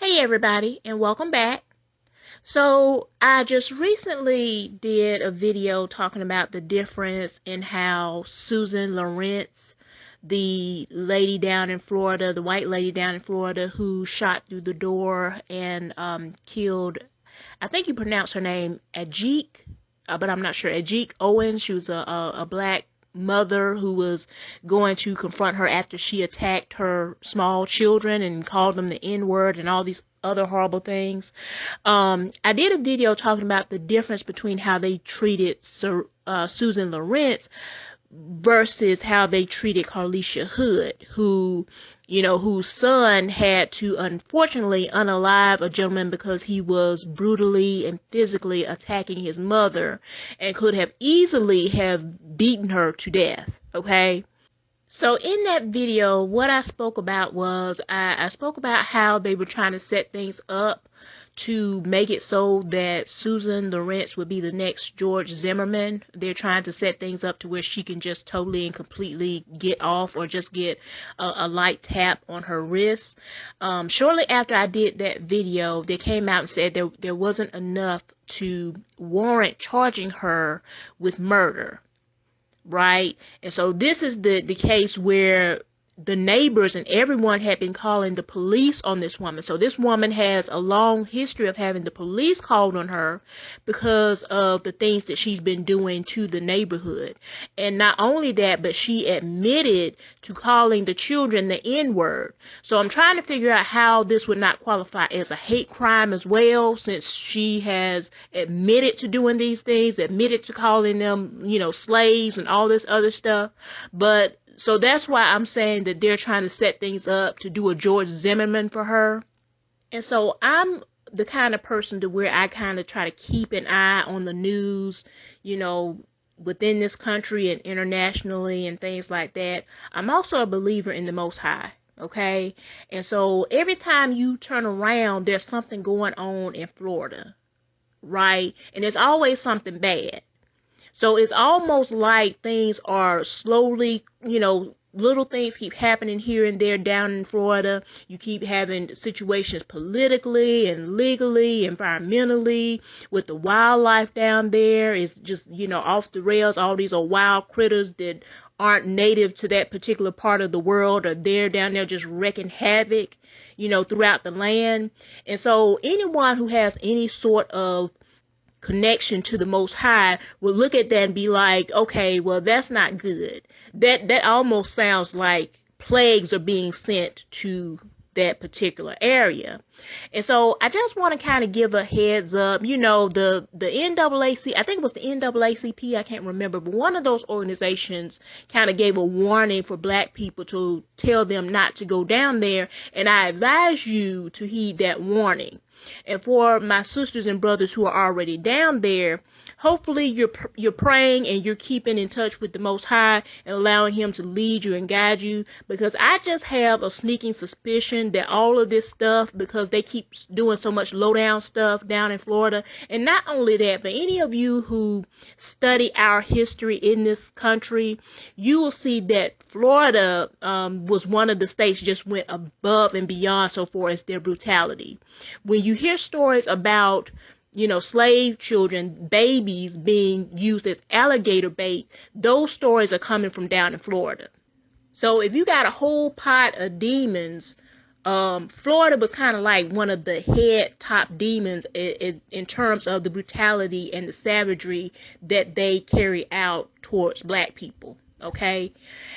Hey everybody, and welcome back. So I just recently did a video talking about the difference in how Susan Lawrence, the lady down in Florida, the white lady down in Florida who shot through the door and killed, I think you pronounce her name Ajik, but I'm not sure, Ajik Owens. She was a black mother who was going to confront her after she attacked her small children and called them the N-word and all these other horrible things. I did a video talking about the difference between how they treated Susan Lawrence versus how they treated Carlisha Hood, whose son had to unfortunately unalive a gentleman because he was brutally and physically attacking his mother and could have easily have beaten her to death. Okay. So in that video, what I spoke about was I spoke about how they were trying to set things up to make it so that Susan Lawrence would be the next George Zimmerman. They're trying to set things up to where she can just totally and completely get off or just get a light tap on her wrist. Shortly after I did that video, they came out and said there wasn't enough to warrant charging her with murder. Right? And so this is the case where the neighbors and everyone had been calling the police on this woman. So this woman has a long history of having the police called on her because of the things that she's been doing to the neighborhood. And not only that, but she admitted to calling the children the N-word. So I'm trying to figure out how this would not qualify as a hate crime as well, since she has admitted to doing these things, admitted to calling them, slaves and all this other stuff. But so that's why I'm saying that they're trying to set things up to do a George Zimmerman for her. And so I'm the kind of person to where I kind of try to keep an eye on the news, within this country and internationally and things like that. I'm also a believer in the Most High. Okay. And so every time you turn around, there's something going on in Florida. Right. And there's always something bad. So it's almost like things are slowly, little things keep happening here and there down in Florida. You keep having situations politically and legally, environmentally, with the wildlife down there. It's just, off the rails. All these are wild critters that aren't native to that particular part of the world are there down there just wreaking havoc, throughout the land. And so anyone who has any sort of connection to the Most High will look at that and be like, okay, well, that's not good. That almost sounds like plagues are being sent to that particular area. And so I just want to kind of give a heads up, the NAACP, I think it was the NAACP, I can't remember, but one of those organizations kind of gave a warning for black people to tell them not to go down there. And I advise you to heed that warning. And for my sisters and brothers who are already down there, hopefully you're praying and you're keeping in touch with the Most High and allowing Him to lead you and guide you, because I just have a sneaking suspicion that all of this stuff, because they keep doing so much low down stuff down in Florida. And not only that, but any of you who study our history in this country, you will see that Florida was one of the states just went above and beyond so far as their brutality. When you hear stories about slave children, babies being used as alligator bait, those stories are coming from down in Florida. So if you got a whole pot of demons, Florida was kind of like one of the head top demons in terms of the brutality and the savagery that they carry out towards black people. Okay.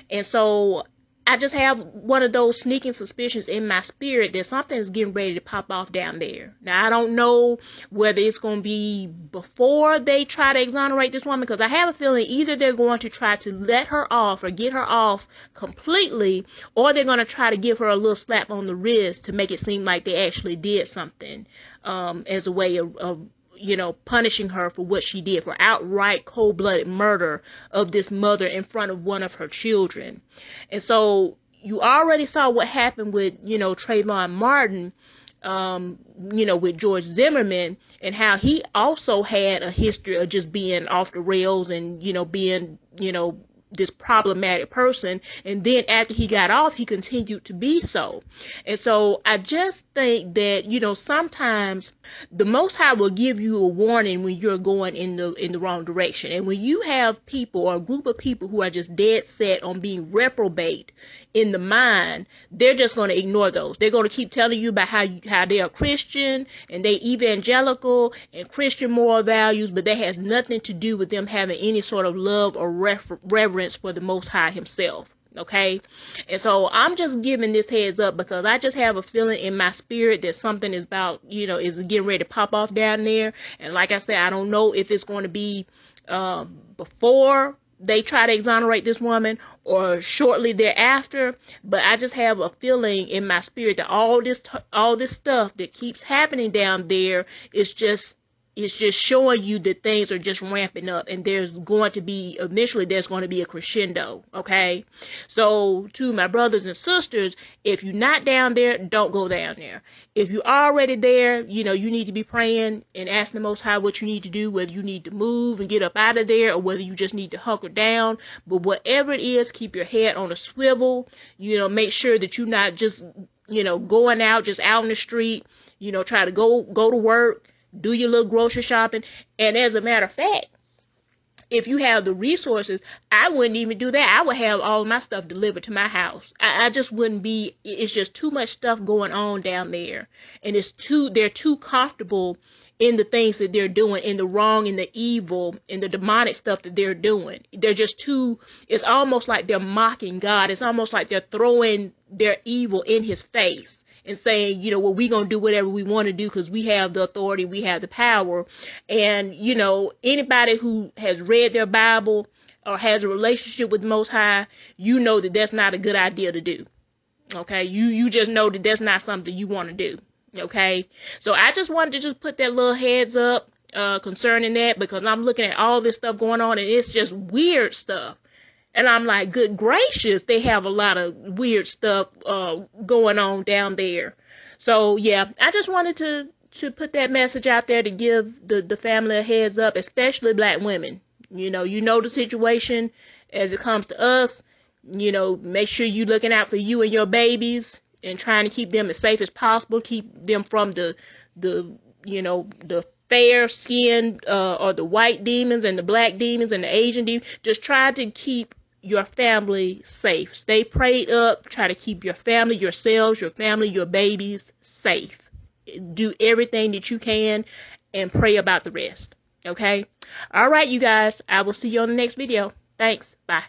And so I just have one of those sneaking suspicions in my spirit that something is getting ready to pop off down there. Now, I don't know whether it's going to be before they try to exonerate this woman, because I have a feeling either they're going to try to let her off or get her off completely, or they're going to try to give her a little slap on the wrist to make it seem like they actually did something as a way of punishing her for what she did, for outright cold-blooded murder of this mother in front of one of her children. And so you already saw what happened with, Trayvon Martin, with George Zimmerman, and how he also had a history of just being off the rails and, being, this problematic person. And then after he got off, he continued to be so. And so I just think that, you know, sometimes the Most High will give you a warning when you're going in the wrong direction. And when you have people or a group of people who are just dead set on being reprobate in the mind, they're just going to ignore those. They're going to keep telling you about how they are Christian and they evangelical and Christian moral values, but that has nothing to do with them having any sort of love or reverence for the Most High himself. Okay, and so I'm just giving this heads up because I just have a feeling in my spirit that something is about, you know, is getting ready to pop off down there. And like I said, I don't know if it's going to be before they try to exonerate this woman or shortly thereafter, but I just have a feeling in my spirit that all this stuff that keeps happening down there is just showing you that things are just ramping up, and eventually there's going to be a crescendo. Okay, so to my brothers and sisters, if you're not down there, don't go down there. If you're already there, you know, you need to be praying and asking the Most High what you need to do, whether you need to move and get up out of there or whether you just need to hunker down. But whatever it is, keep your head on a swivel. You know, make sure that you're not just, you know, going out just out in the street. You know, try to go to work, do your little grocery shopping. And as a matter of fact, if you have the resources, I wouldn't even do that. I would have all of my stuff delivered to my house. I just wouldn't be, it's just too much stuff going on down there. And they're too comfortable in the things that they're doing, in the wrong, in the evil, in the demonic stuff that they're doing. They're just it's almost like they're mocking God. It's almost like they're throwing their evil in his face and saying, you know, well, we're going to do whatever we want to do because we have the authority, we have the power. And, you know, anybody who has read their Bible or has a relationship with the Most High, you know that that's not a good idea to do. Okay, you just know that that's not something you want to do. Okay, so I just wanted to just put that little heads up concerning that, because I'm looking at all this stuff going on and it's just weird stuff. And I'm like, good gracious, they have a lot of weird stuff going on down there. So, yeah, I just wanted to put that message out there to give the family a heads up, especially black women. You know the situation as it comes to us. You know, make sure you're looking out for you and your babies and trying to keep them as safe as possible. Keep them from the fair skin or the white demons and the black demons and the Asian demons. Just try to keep your family safe. Stay prayed up. Try to keep your family, yourselves, your family, your babies safe. Do everything that you can and pray about the rest. Okay? All right, you guys. I will see you on the next video. Thanks. Bye.